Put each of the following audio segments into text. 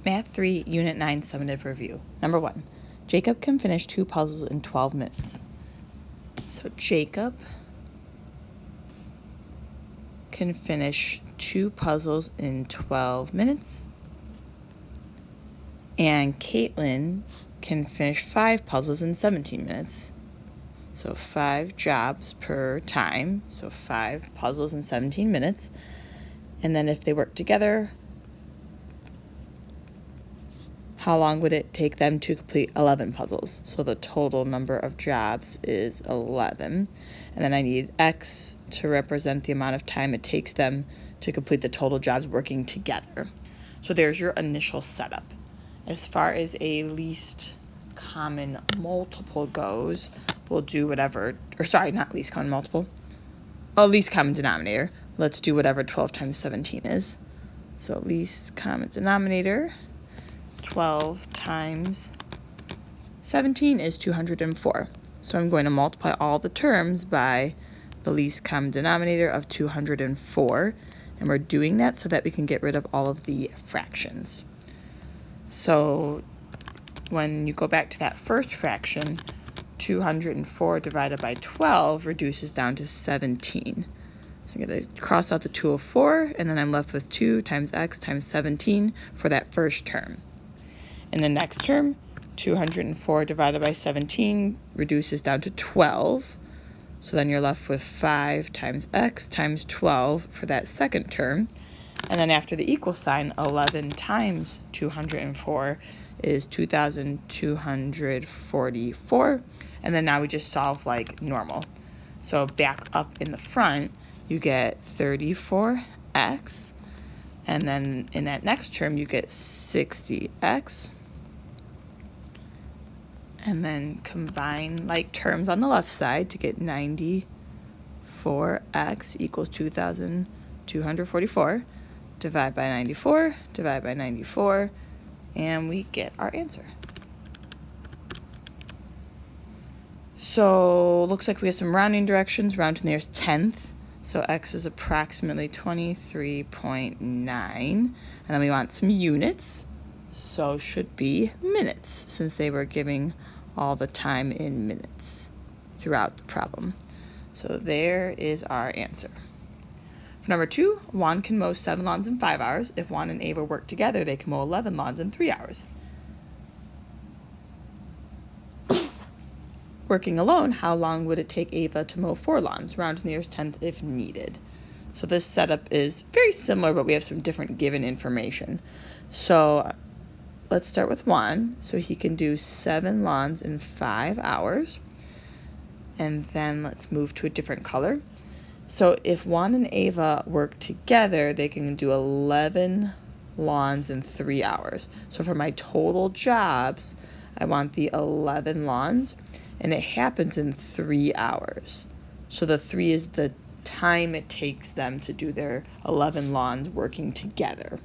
Math 3, Unit 9, Summative Review. Number 1, Jacob can finish 2 puzzles in 12 minutes. So Jacob can finish 2 puzzles in 12 minutes. And Caitlin can finish 5 puzzles in 17 minutes. So 5 jobs per time, so 5 puzzles in 17 minutes. And then if they work together, how long would it take them to complete 11 puzzles? So the total number of jobs is 11. And then I need X to represent the amount of time it takes them to complete the total jobs working together. So there's your initial setup. As far as a least common multiple goes, we'll do whatever, or sorry, not least common multiple. Oh, least common denominator. Let's do whatever 12 times 17 is. So least common denominator, 12 times 17 is 204. So I'm going to multiply all the terms by the least common denominator of 204. And we're doing that so that we can get rid of all of the fractions. So when you go back to that first fraction, 204 divided by 12 reduces down to 17. So I'm going to cross out the 204, and then I'm left with 2 times x times 17 for that first term. In the next term, 204 divided by 17 reduces down to 12. So then you're left with 5 times x times 12 for that second term. And then after the equal sign, 11 times 204 is 2,244. And then now we just solve like normal. So back up in the front, you get 34x. And then in that next term, you get 60x. And then combine like terms on the left side to get 94x equals 2,244. Divide by 94, divide by 94, and we get our answer. So looks like we have some rounding directions. Round to the nearest tenth. So x is approximately 23.9. And then we want some units. So should be minutes, since they were giving all the time in minutes throughout the problem. So there is our answer. For number 2, Juan can mow 7 lawns in 5 hours. If Juan and Ava work together, they can mow 11 lawns in 3 hours. Working alone, how long would it take Ava to mow 4 lawns? Round to the nearest tenth if needed. So this setup is very similar, but we have some different given information. So let's start with Juan. So he can do 7 lawns in 5 hours. And then let's move to a different color. So if Juan and Ava work together, they can do 11 lawns in 3 hours. So for my total jobs, I want the 11 lawns, and it happens in 3 hours. So the 3 is the time it takes them to do their 11 lawns working together.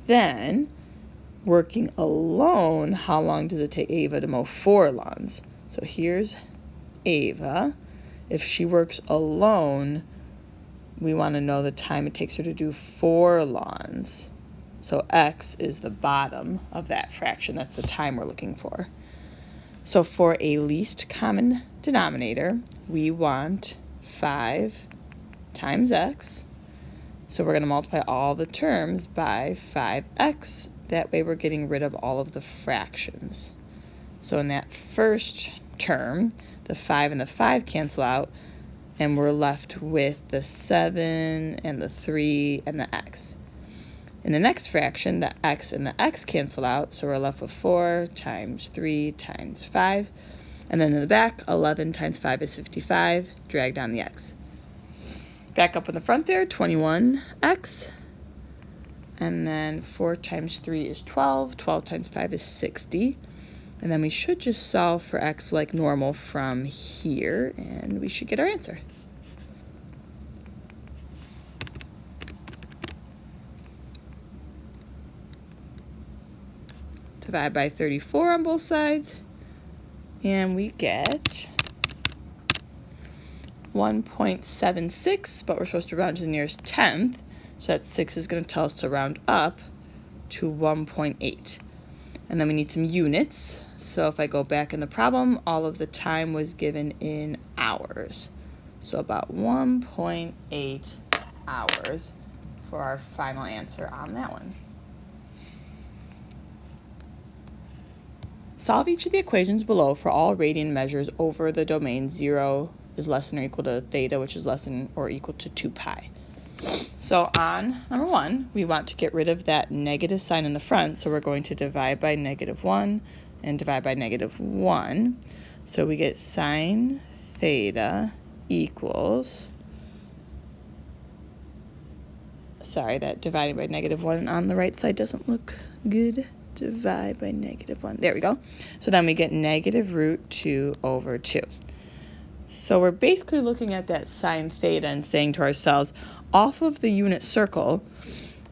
Then, working alone, how long does it take Ava to mow 4 lawns? So here's Ava. If she works alone, we want to know the time it takes her to do 4 lawns. So x is the bottom of that fraction. That's the time we're looking for. So for a least common denominator, we want 5 times x. So we're going to multiply all the terms by 5x. That way we're getting rid of all of the fractions. So in that first term, the 5 and the 5 cancel out, and we're left with the 7 and the 3 and the x. In the next fraction, the x and the x cancel out, so we're left with 4 times 3 times 5. And then in the back, 11 times 5 is 55. Drag down the x. Back up in the front there, 21x. And then 4 times 3 is 12. 12 times 5 is 60. And then we should just solve for x like normal from here, and we should get our answer. Divide by 34 on both sides, and we get 1.76, but we're supposed to round to the nearest tenth, so that 6 is going to tell us to round up to 1.8. And then we need some units. So if I go back in the problem, all of the time was given in hours. So about 1.8 hours for our final answer on that one. Solve each of the equations below for all radian measures over the domain 0 is less than or equal to theta, which is less than or equal to 2 pi. So on number 1, we want to get rid of that negative sign in the front, so we're going to divide by -1 and divide by -1. So we get sine theta equals, sorry, that dividing by -1 on the right side doesn't look good. Divide by -1. There we go. So then we get -√2/2. So we're basically looking at that sine theta and saying to ourselves, off of the unit circle,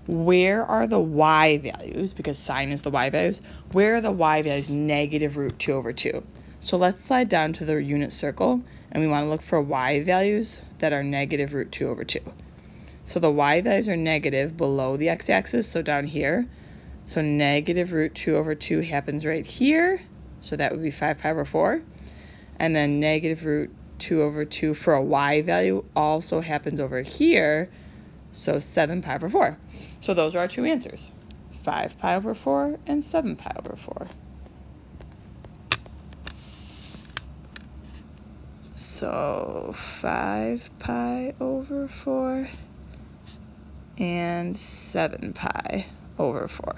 where are the y values, because sine is the y values, where are the y values -√2/2? So let's slide down to the unit circle, and we want to look for y values that are -√2/2. So the y values are negative below the x-axis, so down here. So -√2/2 happens right here, so that would be 5 pi over 4. And then -√2/2 for a y value also happens over here, so 7 pi over 4. So those are our two answers, 5 pi over 4 and 7 pi over 4. So 5 pi over 4 and 7 pi over 4.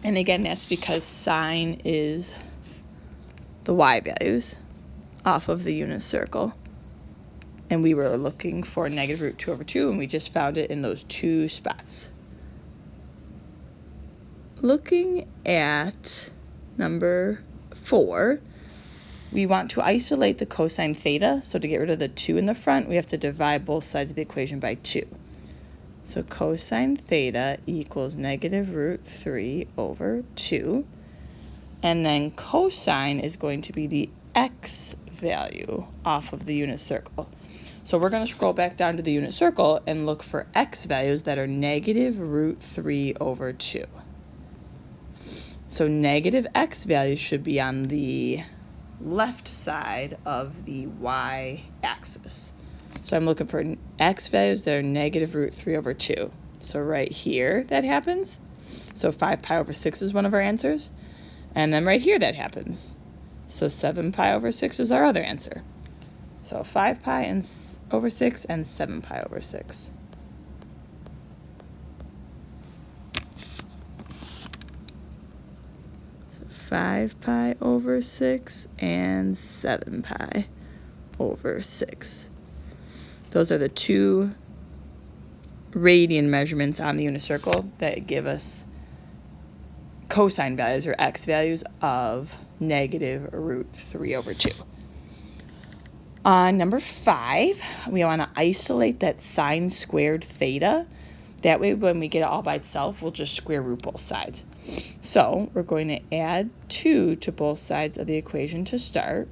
And again, that's because sine is the y values off of the unit circle. And we were looking for -√2/2, and we just found it in those two spots. Looking at number 4, we want to isolate the cosine theta. So to get rid of the 2 in the front, we have to divide both sides of the equation by 2. So cosine theta equals -√3/2. And then cosine is going to be the x value off of the unit circle. So we're going to scroll back down to the unit circle and look for x values that are -√3/2. So negative x values should be on the left side of the y-axis. So I'm looking for x values that are -√3/2. So right here that happens. So 5 pi over 6 is one of our answers. And then right here that happens. So 7 pi over 6 is our other answer. So 5 pi over 6 and 7 pi over 6. So 5 pi over 6 and 7 pi over 6. Those are the two radian measurements on the unit circle that give us cosine values or x values of -√3/2. On number 5, we want to isolate that sine squared theta. That way, when we get it all by itself, we'll just square root both sides. So we're going to add 2 to both sides of the equation to start.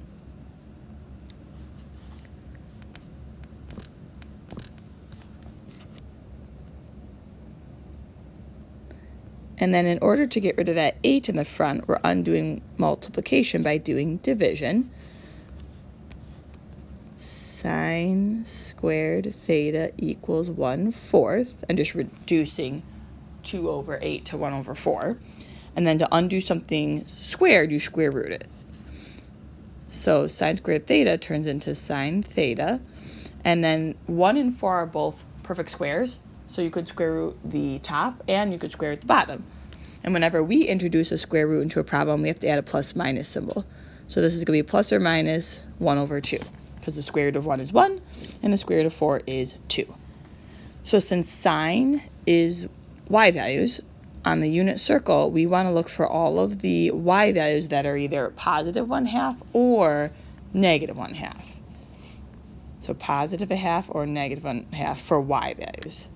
And then in order to get rid of that 8 in the front, we're undoing multiplication by doing division. Sine squared theta equals 1/4. I'm just reducing 2 over 8 to 1 over 4. And then to undo something squared, you square root it. So sine squared theta turns into sine theta. And then 1 and 4 are both perfect squares. So you could square root the top and you could square root the bottom. And whenever we introduce a square root into a problem, we have to add a plus minus symbol. So this is going to be plus or minus 1 over 2. Because the square root of 1 is 1 and the square root of 4 is 2. So since sine is y values, on the unit circle, we want to look for all of the y values that are either positive 1/2 or negative 1/2. So positive 1/2 or negative 1/2 for y values.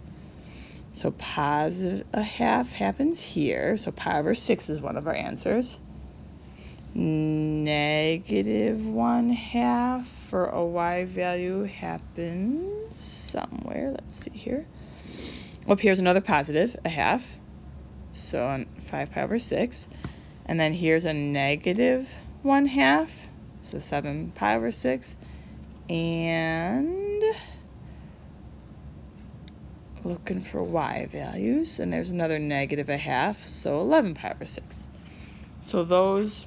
So positive 1/2 happens here. So pi over 6 is one of our answers. Negative 1/2 for a y value happens somewhere. Let's see here. Oh, here's another positive, a half. So on 5 pi over 6. And then here's a negative 1/2. So 7 pi over 6. And looking for y values. And there's another negative 1/2. So 11 pi over 6. So those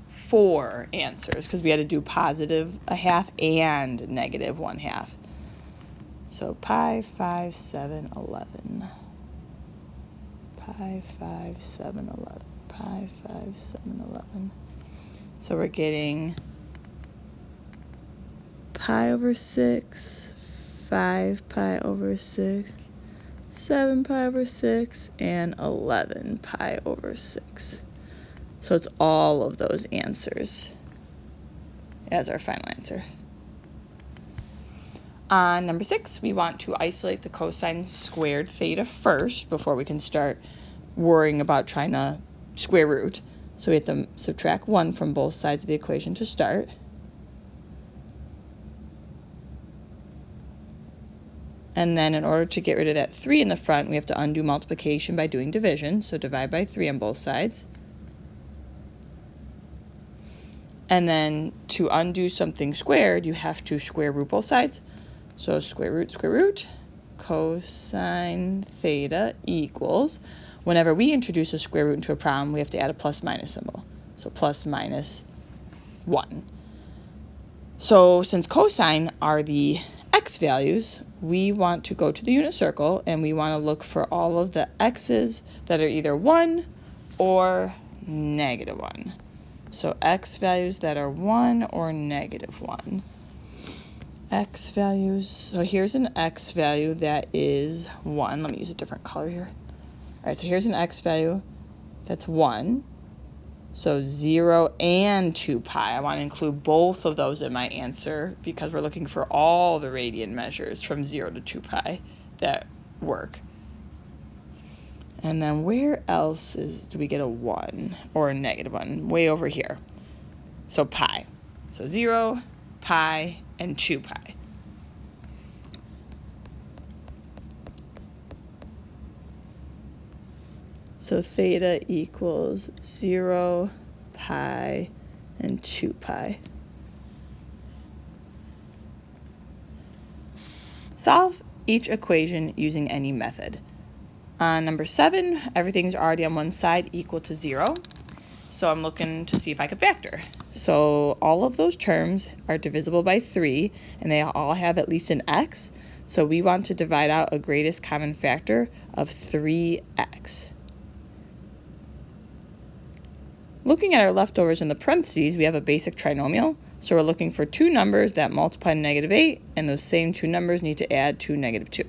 4 answers, because we had to do positive 1/2 and negative 1/2. So pi, 5, 7, 11. Pi, 5, 7, 11. Pi, 5, 7, 11. So we're getting pi over 6, 5 pi over 6, 7 pi over 6, and 11 pi over 6. So it's all of those answers as our final answer. On number 6, we want to isolate the cosine squared theta first before we can start worrying about trying to square root. So we have to subtract 1 from both sides of the equation to start. And then in order to get rid of that 3 in the front, we have to undo multiplication by doing division. So divide by 3 on both sides. And then to undo something squared, you have to square root both sides. So square root, cosine theta equals, whenever we introduce a square root into a problem, we have to add a plus minus symbol. So plus minus 1. So since cosine are the x values, we want to go to the unit circle and we want to look for all of the x's that are either 1 or negative 1. So x values that are 1 or negative 1. X values, so here's an x value that is 1. Let me use a different color here. All right, so here's an x value that's 1. So 0 and 2 pi. I want to include both of those in my answer because we're looking for all the radian measures from 0 to 2 pi that work. And then where else do we get a 1 or a negative 1? Way over here. So pi. So 0, pi, and 2 pi. So theta equals 0, pi, and 2 pi. Solve each equation using any method. On number 7, everything's already on one side equal to 0. So I'm looking to see if I could factor. So all of those terms are divisible by 3, and they all have at least an x. So we want to divide out a greatest common factor of 3x. Looking at our leftovers in the parentheses, we have a basic trinomial. So we're looking for 2 numbers that multiply to -8, and those same 2 numbers need to add to -2.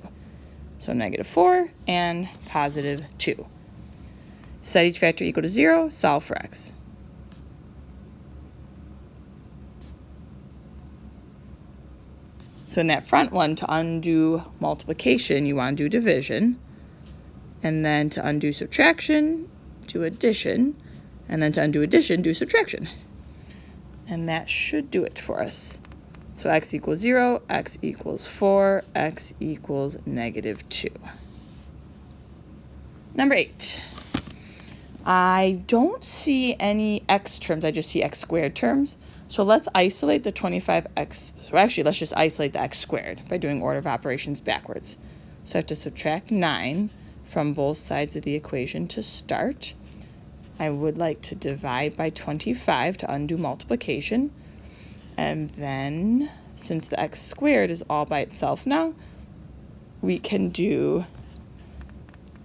So -4 and +2. Set each factor equal to 0, solve for x. So in that front one, to undo multiplication, you want to do division. And then to undo subtraction, do addition. And then to undo addition, do subtraction. And that should do it for us. So x equals 0, x equals 4, x equals -2. Number 8. I don't see any x terms, I just see x squared terms. So let's isolate the 25x, so actually let's just isolate the x squared by doing order of operations backwards. So I have to subtract 9 from both sides of the equation to start. I would like to divide by 25 to undo multiplication. And then, since the x squared is all by itself now, we can do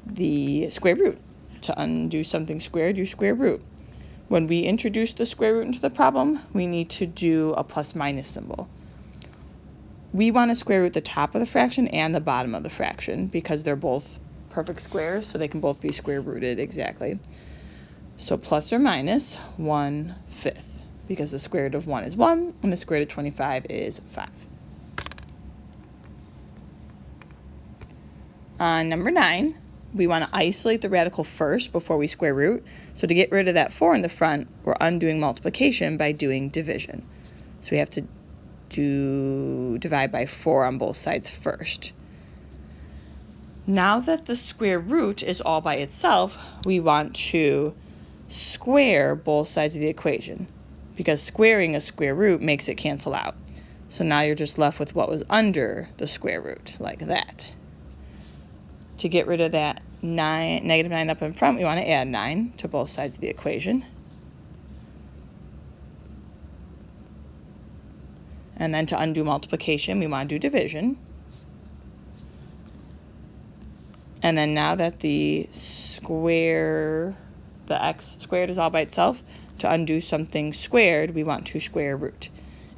the square root. To undo something squared, you square root. When we introduce the square root into the problem, we need to do a plus minus symbol. We want to square root the top of the fraction and the bottom of the fraction because they're both perfect squares, so they can both be square rooted exactly. So plus or minus 1/5, because the square root of 1 is 1, and the square root of 25 is 5. On number 9, we want to isolate the radical first before we square root. So to get rid of that 4 in the front, we're undoing multiplication by doing division. So we have to divide by 4 on both sides first. Now that the square root is all by itself, we want to square both sides of the equation, because squaring a square root makes it cancel out. So now you're just left with what was under the square root, like that. To get rid of that negative 9 up in front, we want to add 9 to both sides of the equation. And then to undo multiplication, we want to do division. And then now that the x squared is all by itself, to undo something squared, we want to square root.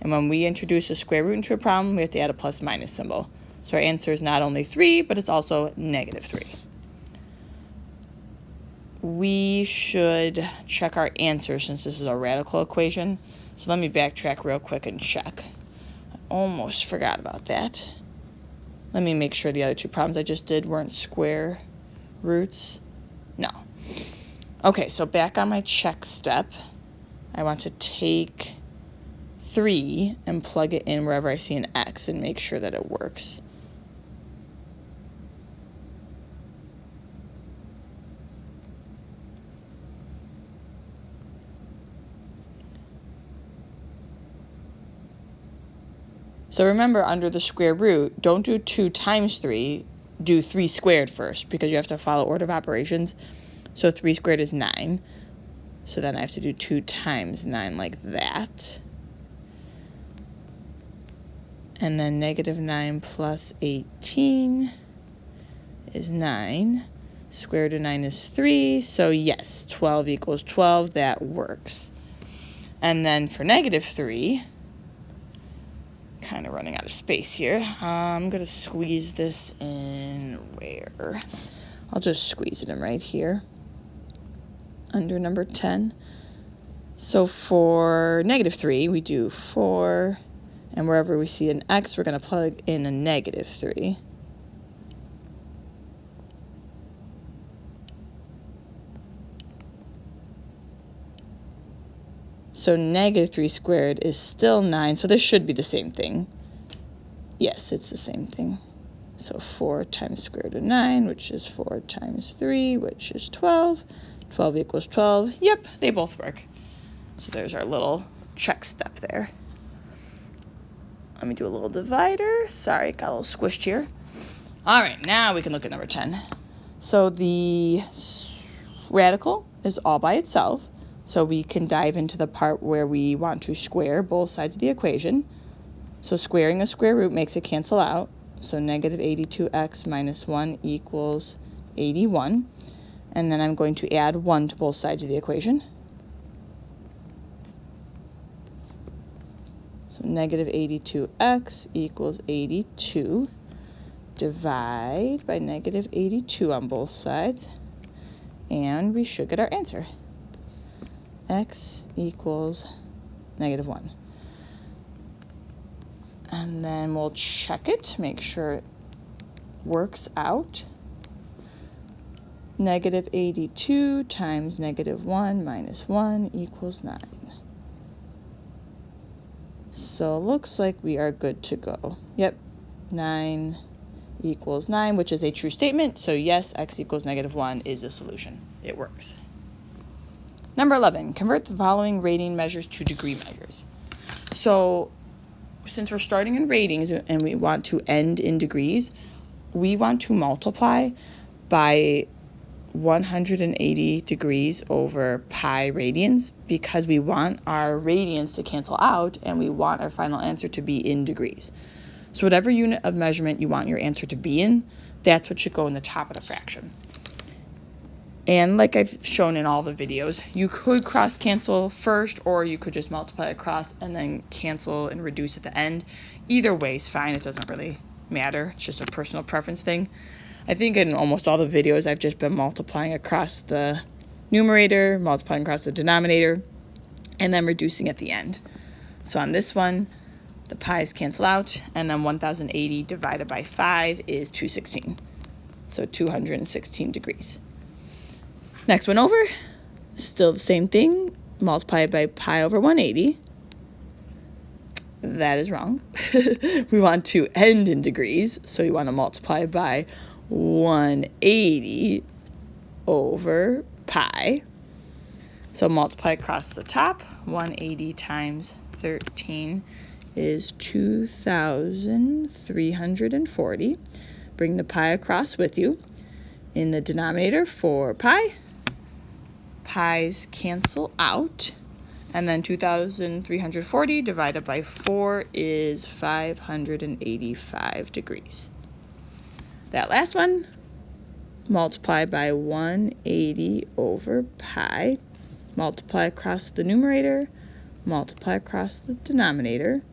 And when we introduce a square root into a problem, we have to add a plus minus symbol. So our answer is not only 3, but it's also negative 3. We should check our answer since this is a radical equation. So let me backtrack real quick and check. I almost forgot about that. Let me make sure the other two problems I just did weren't square roots. No. Okay, so back on my check step, I want to take 3 and plug it in wherever I see an x and make sure that it works. So remember, under the square root, don't do 2 times 3, do 3 squared first, because you have to follow order of operations. So 3 squared is 9. So then I have to do 2 times 9 like that. And then negative 9 plus 18 is 9. Square root of 9 is 3. So yes, 12 equals 12. That works. And then for negative 3, kind of running out of space here. I'm going to squeeze this in where? I'll just squeeze it in right here under number 10. So for negative 3, we do 4, and wherever we see an x, we're going to plug in a negative 3. So negative 3 squared is still 9, so this should be the same thing. Yes, it's the same thing. So 4 times square root of 9, which is 4 times 3, which is 12. 12 equals 12. Yep, they both work. So there's our little check step there. Let me do a little divider. Sorry, got a little squished here. All right, now we can look at number 10. So the radical is all by itself. So we can dive into the part where we want to square both sides of the equation. So squaring a square root makes it cancel out. So negative 82x minus 1 equals 81. And then I'm going to add 1 to both sides of the equation. So negative 82x equals 82. Divide by negative 82 on both sides. And we should get our answer. X equals negative 1. And then we'll check it, make sure it works out. Negative 82 times negative 1 minus 1 equals 9. So it looks like we are good to go. Yep, 9 equals 9, which is a true statement. So yes, x equals negative 1 is a solution. It works. Number 11, convert the following rating measures to degree measures. So since we're starting in ratings and we want to end in degrees, we want to multiply by 180 degrees over pi radians because we want our radians to cancel out and we want our final answer to be in degrees. So whatever unit of measurement you want your answer to be in, that's what should go in the top of the fraction. And like I've shown in all the videos, you could cross cancel first, or you could just multiply across and then cancel and reduce at the end. Either way is fine. It doesn't really matter. It's just a personal preference thing. I think in almost all the videos, I've just been multiplying across the numerator, multiplying across the denominator, and then reducing at the end. So on this one, the pi's cancel out, and then 1080 divided by 5 is 216. So 216 degrees. Next one over, still the same thing, multiply by pi over 180. That is wrong. We want to end in degrees, so we want to multiply by 180 over pi. So multiply across the top. 180 times 13 is 2,340. Bring the pi across with you. In the denominator for pi, pi's cancel out. And then 2,340 divided by 4 is 585 degrees. That last one, multiply by 180 over pi. Multiply across the numerator, multiply across the denominator.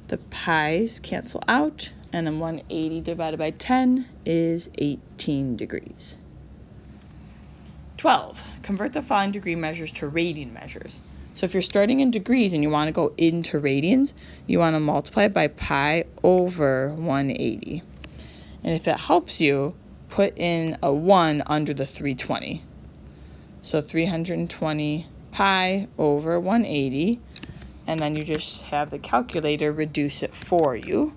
The pi's cancel out, and then 180 divided by 10 is 18 degrees. 12. Convert the following degree measures to radian measures. So if you're starting in degrees and you want to go into radians, you want to multiply by pi over 180. And if it helps you, put in a 1 under the 320. So 320 pi over 180, and then you just have the calculator reduce it for you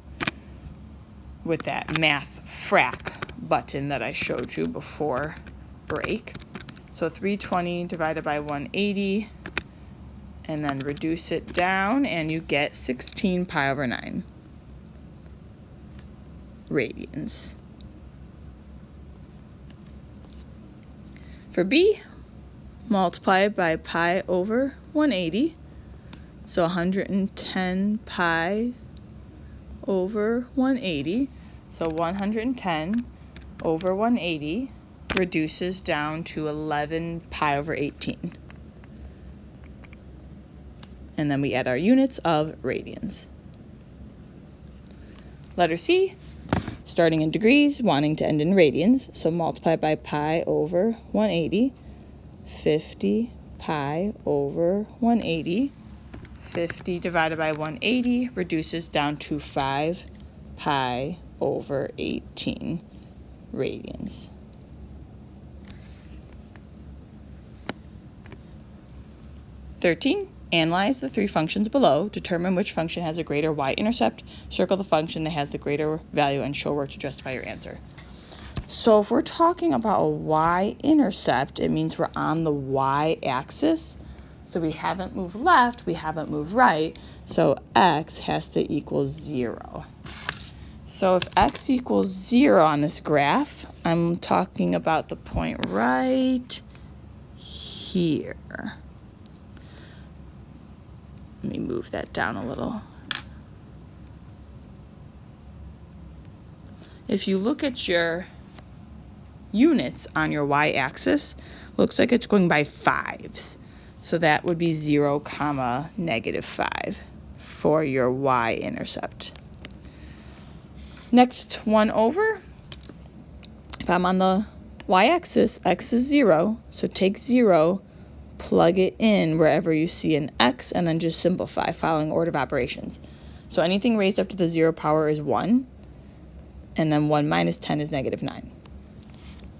with that math frac button that I showed you before break. So 320 divided by 180, and then reduce it down, and you get 16 pi over 9 radians. For B, multiply by pi over 180, so 110 pi over 180, so 110 over 180 reduces down to 11 pi over 18. And then we add our units of radians. Letter C, starting in degrees, wanting to end in radians, so multiply by pi over 180, 50 pi over 180. 50 divided by 180 reduces down to 5 pi over 18 radians. Analyze the three functions below. Determine which function has a greater y-intercept. Circle the function that has the greater value and show where to justify your answer. So if we're talking about a y-intercept, it means we're on the y-axis. So we haven't moved left, we haven't moved right, so x has to equal 0. So if x equals 0 on this graph, I'm talking about the point right here. Let me move that down a little. If you look at your units on your y-axis, looks like it's going by 5s. So that would be 0, -5 for your y-intercept. Next one over, if I'm on the y-axis, x is 0, so take 0, plug it in wherever you see an x, and then just simplify, following order of operations. So anything raised up to the 0 power is 1, and then 1 minus 10 is -9.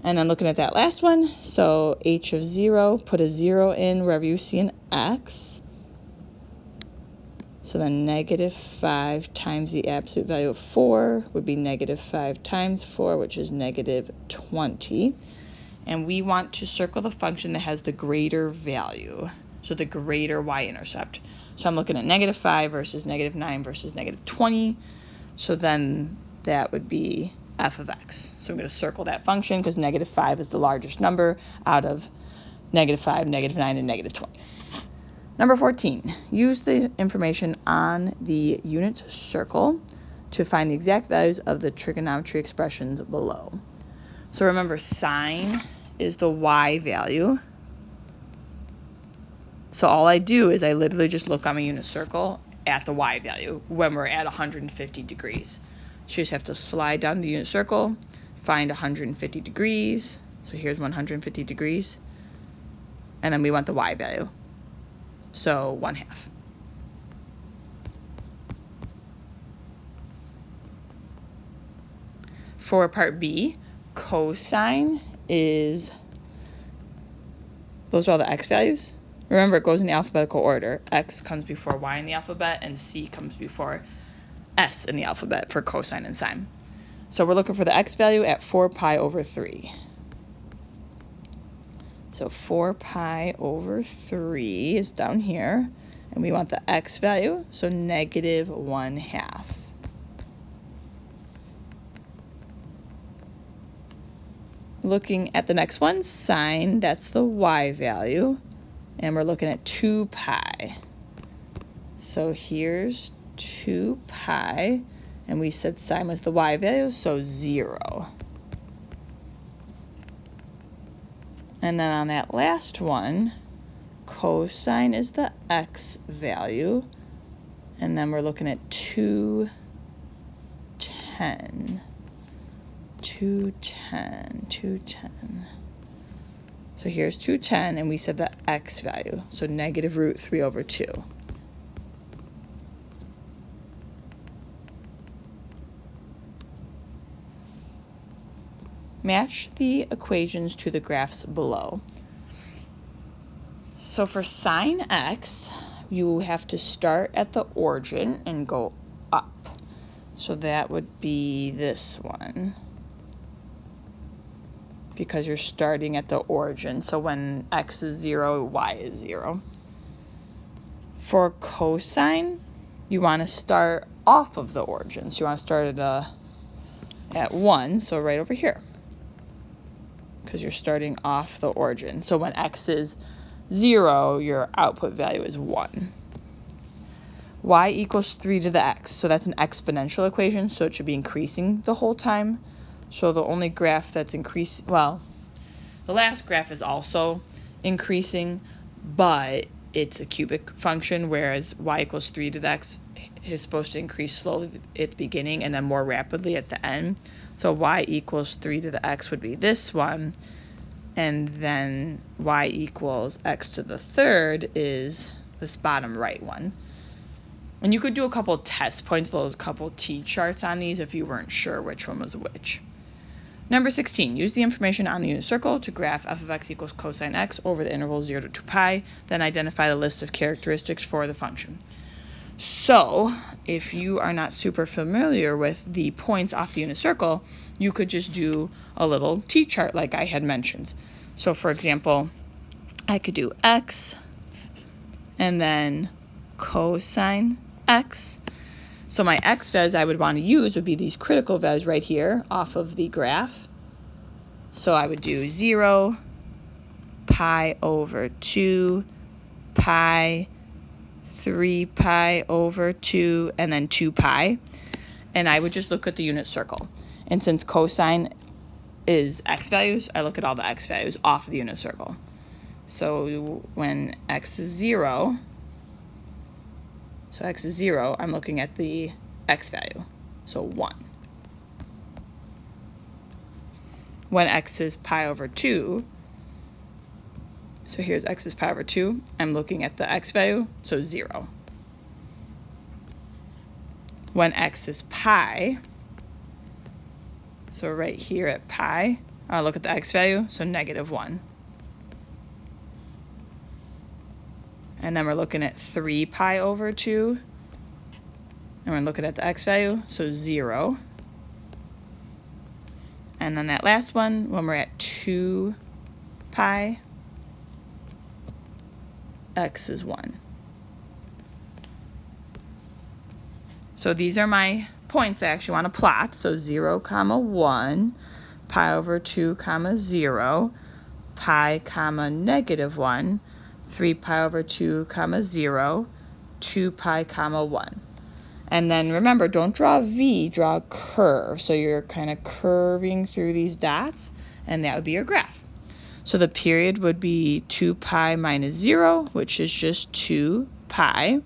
And then looking at that last one, so h of 0, put a 0 in wherever you see an x. So then -5 times the absolute value of 4 would be -5 times 4, which is -20. And we want to circle the function that has the greater value, so the greater y-intercept. So I'm looking at -5 versus -9 versus -20. So then that would be f of x. So I'm going to circle that function because -5 is the largest number out of -5, -9, and -20. Number 14, use the information on the unit circle to find the exact values of the trigonometry expressions below. So remember, sine is the y value. So all I do is I literally just look on my unit circle at the y value when we're at 150 degrees. So you just have to slide down the unit circle, find 150 degrees. So here's 150 degrees. And then we want the y value. So 1/2. For part B, cosine is, those are all the x values. Remember, it goes in the alphabetical order. X comes before y in the alphabet, and C comes before S in the alphabet for cosine and sine. So we're looking for the x value at 4 pi over 3. So 4 pi over 3 is down here, and we want the x value, so negative 1/2. Looking at the next one, sine, that's the y value, and we're looking at 2 pi. So here's 2 pi, and we said sine was the y value, so 0. And then on that last one, cosine is the x value, and then we're looking at 210. 210. So here's 210, and we said the x value, so negative root 3 over 2. Match the equations to the graphs below. So for sine x, you have to start at the origin and go up. So that would be this one, because you're starting at the origin. So when x is 0, y is 0. For cosine, you want to start off of the origin. So you want to start at 1, so right over here, because you're starting off the origin. So when x is 0, your output value is 1. Y equals 3 to the x. So that's an exponential equation, so it should be increasing the whole time. So the only graph that's increasing, well, the last graph is also increasing, but it's a cubic function, whereas y equals 3 to the x is supposed to increase slowly at the beginning and then more rapidly at the end. So y equals 3 to the x would be this one, and then y equals x to the third is this bottom right one. And you could do a couple test points, those couple t-charts on these if you weren't sure which one was which. Number 16, use the information on the unit circle to graph f of x equals cosine x over the interval 0 to 2 pi, then identify the list of characteristics for the function. So if you are not super familiar with the points off the unit circle, you could just do a little t-chart like I had mentioned. So for example, I could do x and then cosine x. So my x values I would want to use would be these critical values right here off of the graph. So I would do 0, pi over 2, pi, 3 pi over 2, and then 2 pi. And I would just look at the unit circle. And since cosine is x values, I look at all the x values off of the unit circle. So when x is 0, I'm looking at the x value, so 1. When x is pi over 2, so here's x is pi over 2, I'm looking at the x value, so 0. When x is pi, so right here at pi, I look at the x value, so negative 1. And then we're looking at 3 pi over 2, and we're looking at the x value, so 0. And then that last one, when we're at 2 pi, x is 1. So these are my points I actually want to plot. So 0, 1, pi over 2, 0, pi, negative 1, 3 pi over 2, 0, 2 pi, 1. And then remember, don't draw a V, draw a curve. So you're kind of curving through these dots, and that would be your graph. So the period would be 2 pi minus 0, which is just 2 pi.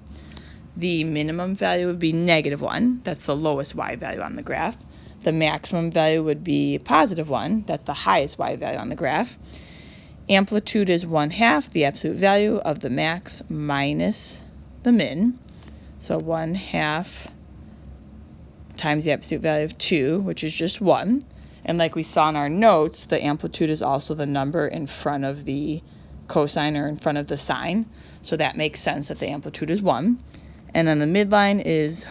The minimum value would be negative 1. That's the lowest y value on the graph. The maximum value would be positive 1. That's the highest y value on the graph. Amplitude is 1/2 the absolute value of the max minus the min. So 1/2 times the absolute value of 2, which is just 1. And like we saw in our notes, the amplitude is also the number in front of the cosine or in front of the sine. So that makes sense that the amplitude is 1. And then the midline is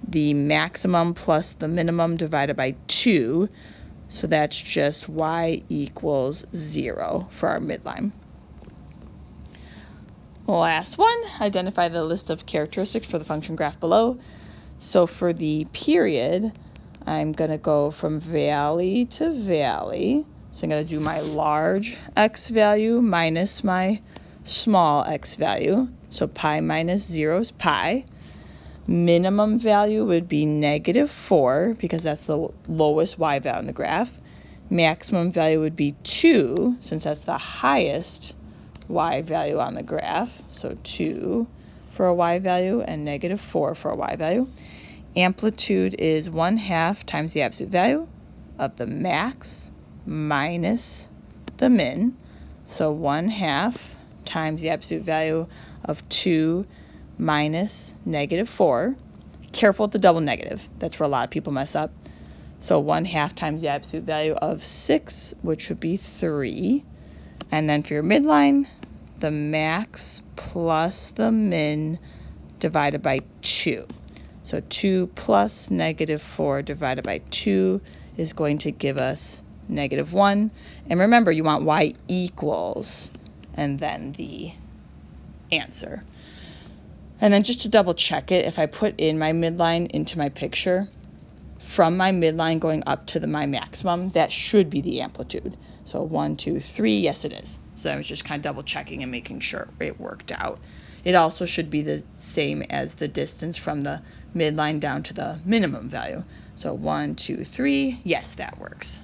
the maximum plus the minimum divided by 2. So that's just y equals 0 for our midline. Last one, identify the list of characteristics for the function graph below. So for the period, I'm going to go from valley to valley. So I'm going to do my large x value minus my small x value. So pi minus 0 is pi. Minimum value would be -4 because that's the lowest y value in the graph. Maximum value would be 2 since that's the highest y value on the graph. So 2 for a y value and -4 for a y value. Amplitude is 1/2 times the absolute value of the max minus the min. So 1/2 times the absolute value of 2 minus -4. Careful with the double negative. That's where a lot of people mess up. So 1/2 times the absolute value of 6, which would be 3. And then for your midline, the max plus the min divided by 2. So 2 plus -4 divided by 2 is going to give us -1. And remember, you want y equals and then the answer. And then just to double check it, if I put in my midline into my picture, from my midline going up to my maximum, that should be the amplitude. So 1, 2, 3, yes it is. So I was just kind of double checking and making sure it worked out. It also should be the same as the distance from the midline down to the minimum value. So 1, 2, 3, yes, that works.